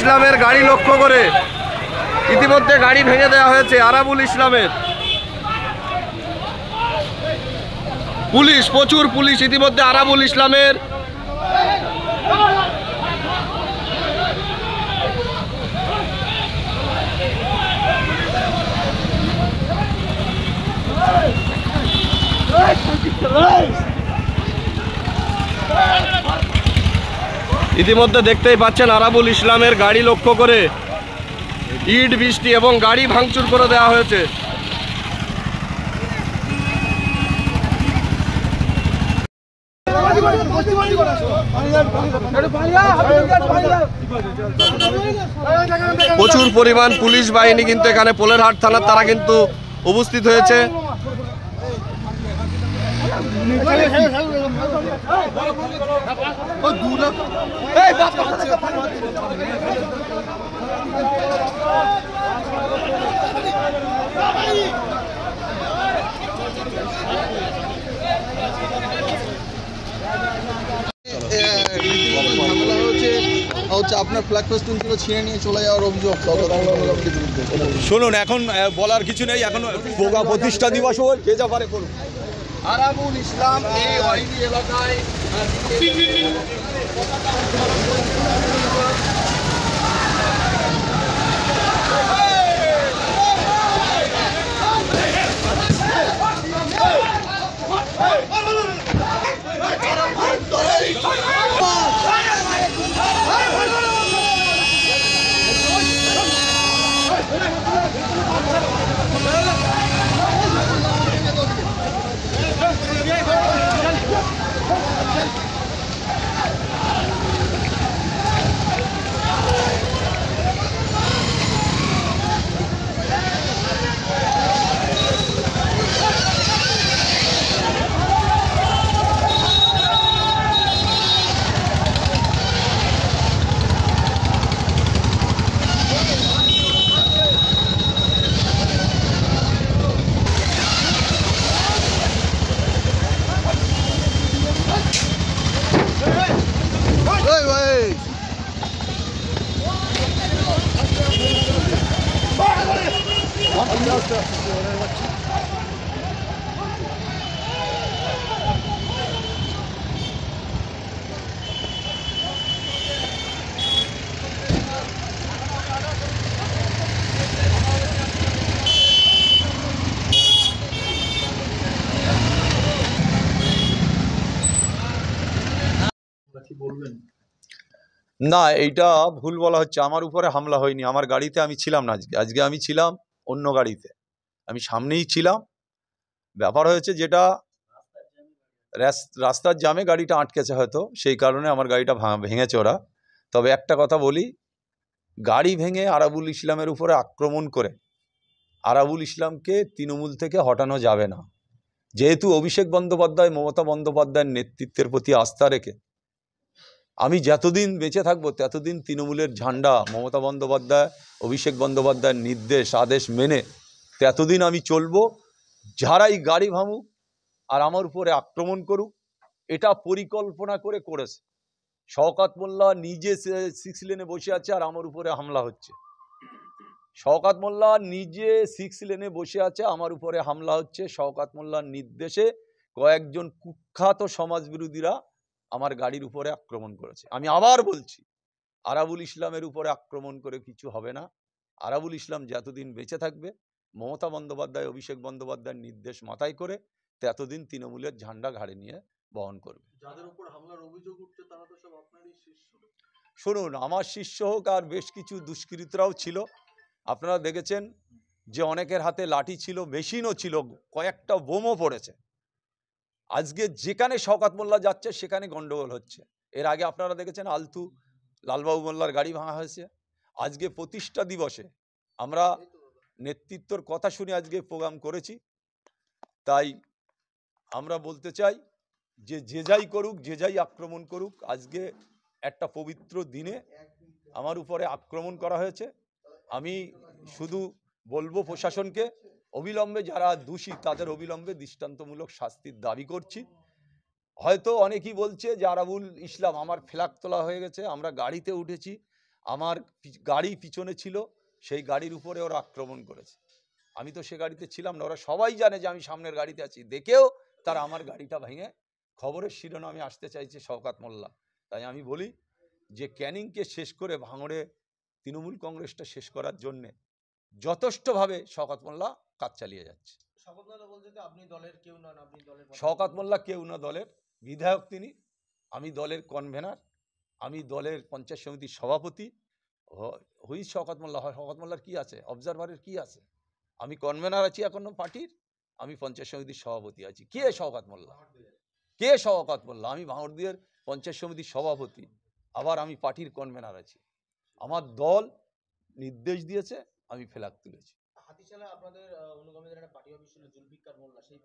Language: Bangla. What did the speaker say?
ইসলামের গাড়ি লক্ষ্য করে ইতিমধ্যে গাড়ি ভেঙে দেওয়া হয়েছে আরাবুল ইসলামের। পুলিশ, প্রচুর পুলিশ ইতিমধ্যে আরাবুল ইসলামের ইতিমধ্যে দেখতেই পাচ্ছেন আরাবুল ইসলামের গাড়ি লক্ষ্য করে ইট বৃষ্টি এবং গাড়ি ভাঙচুর করে দেওয়া হয়েছে। প্রচুর পরিমাণ পুলিশ বাহিনী কিন্তু এখানে পোলেরহাট থানার তারা কিন্তু উপস্থিত হয়েছে। আপনার ফ্ল্যাগ ফেস্টুনগুলো ছিঁড়ে নিয়ে চলে যাওয়ার অভিযোগ। শুনুন, এখন বলার কিছু নেই, এখন প্রতিষ্ঠা দিবস হোক, যে যা পারে করুন। আরাবুল ইসলাম এই ওয়াইডি এলাকায় না, এইটা ভুল বলা হচ্ছে। আমার উপরে হামলা হয়নি, আমার গাড়িতে আমি ছিলাম না। আজকে আমি ছিলাম অন্য গাড়িতে, আমি সামনেই ছিলাম। ব্যাপার হয়েছে যেটা রাস্তার জামে গাড়িটা আটকেছে, হয়তো সেই কারণে আমার গাড়িটা ভেঙেছে ওরা। তবে একটা কথা বলি, গাড়ি ভেঙে আরাবুল ইসলামের উপরে আক্রমণ করে আরাবুল ইসলামকে তৃণমূল থেকে হটানো যাবে না। যেহেতু অভিষেক বন্দ্যোপাধ্যায়, মমতা বন্দ্যোপাধ্যায়ের নেতৃত্বের প্রতি আস্থা রেখে আমি যতদিন বেঁচে থাকবো ততদিন তৃণমূলের ঝান্ডা, মমতা বন্দ্যোপাধ্যায়, অভিষেক বন্দ্যোপাধ্যায়ের নির্দেশ আদেশ মেনে ততদিন আমি চলবো। যারাই গাড়ি ভাঙুক আর আমার উপরে আক্রমণ করুক, এটা পরিকল্পনা করে করেছে। শওকত মোল্লা নিজে 6 লেনে বসে আছে আর আমার উপরে হামলা হচ্ছে। শওকত মোল্লা নিজে 6 লেনে বসে আছে, আমার উপরে হামলা হচ্ছে। শওকত মোল্লার নির্দেশে কয়েকজন কুখ্যাত সমাজবিরোধীরা আমার গাড়ির উপরে আক্রমণ করেছে। আমি আবার বলছি, আরাবুল ইসলামের উপরে আক্রমণ করে কিছু হবে না। আরাবুল ইসলাম যতদিন বেঁচে থাকবে, মমতা বন্দ্যোপাধ্যায়, অভিষেক বন্দ্যোপাধ্যায়ের নির্দেশ মাথায় করে ততদিন তৃণমূলের ঝান্ডা ঘাড়ে নিয়ে বহন করবে। যাদের উপর হামলার অভিযোগ উঠছে তারা তো সব আপনারই শিষ্য। শুনুন, আমার শিষ্য হোক আর বেশ কিছু দুষ্কৃতীরাও ছিল। আপনারা দেখেছেন যে অনেকের হাতে লাঠি ছিল, মেশিনও ছিল, কয়েকটা বোমও পড়েছে। আজকে যেখানে শওকত মোল্লা যাচ্ছে সেখানে গন্ডগোল হচ্ছে। এর আগে আপনারা দেখেছেন আলতু লালবাবু মোল্লার গাড়ি ভাঙা হয়েছে। আজকে প্রতিষ্ঠা দিবসে আমরা নেতৃত্বর কথা শুনে আজকে প্রোগ্রাম করেছি। তাই আমরা বলতে চাই যে যে যাই করুক, যে যাই আক্রমণ করুক, আজকে একটা পবিত্র দিনে আমার উপরে আক্রমণ করা হয়েছে। আমি শুধু বলবো প্রশাসনকে, অবিলম্বে যারা দোষী তাদের অবিলম্বে দৃষ্টান্তমূলক শাস্তির দাবি করছি। হয়তো অনেকেই বলছে যে আরাবুল ইসলাম, আমার ফ্ল্যাগ তোলা হয়ে গেছে, আমরা গাড়িতে উঠেছি, আমার গাড়ি পিছনে ছিল, সেই গাড়ির উপরে ওরা আক্রমণ করেছে। আমি তো সে গাড়িতে ছিলাম না, ওরা সবাই জানে যে আমি সামনের গাড়িতে আছি, দেখেও তারা আমার গাড়িটা ভেঙে খবরের শিরোনামে আসতে চাইছে শওকত মোল্লা। তাই আমি বলি যে ক্যানিংকে শেষ করে ভাঙড়ে তৃণমূল কংগ্রেসটা শেষ করার জন্যে যথেষ্টভাবে শওকত মোল্লা কাজ চালিয়ে যাচ্ছে। শওকত মোল্লা বলছে যে আপনি দলের কেউ নন, আপনি দলের শওকত মোল্লা কেউ না, দলের বিধায়ক তিনি, আমি দলের কনভেনার, আমি দলের পঞ্চায়েত সমিতির সভাপতি। হুই শওকত মোল্লা হয়, শওকত মোল্লার কি আছে, অবজারভারের কি আছে? আমি কনভেনার আছি এখনো পার্টির, আমি পঞ্চায়েত সমিতির সভাপতি আছি। কে শওকত মোল্লা? কে শওকত মোল্লা? আমি ভাঙড়দিয়ার পঞ্চায়েত সমিতির সভাপতি, আবার আমি পার্টির কনভেনার আছি। আমার দল নির্দেশ দিয়েছে, আমি ফ্ল্যাগ তুলেছি। হাতিশালা আপনাদের অনুগামীদের একটা পার্টি অফিস ছিল, জুলফিকার মোল্লা, সেই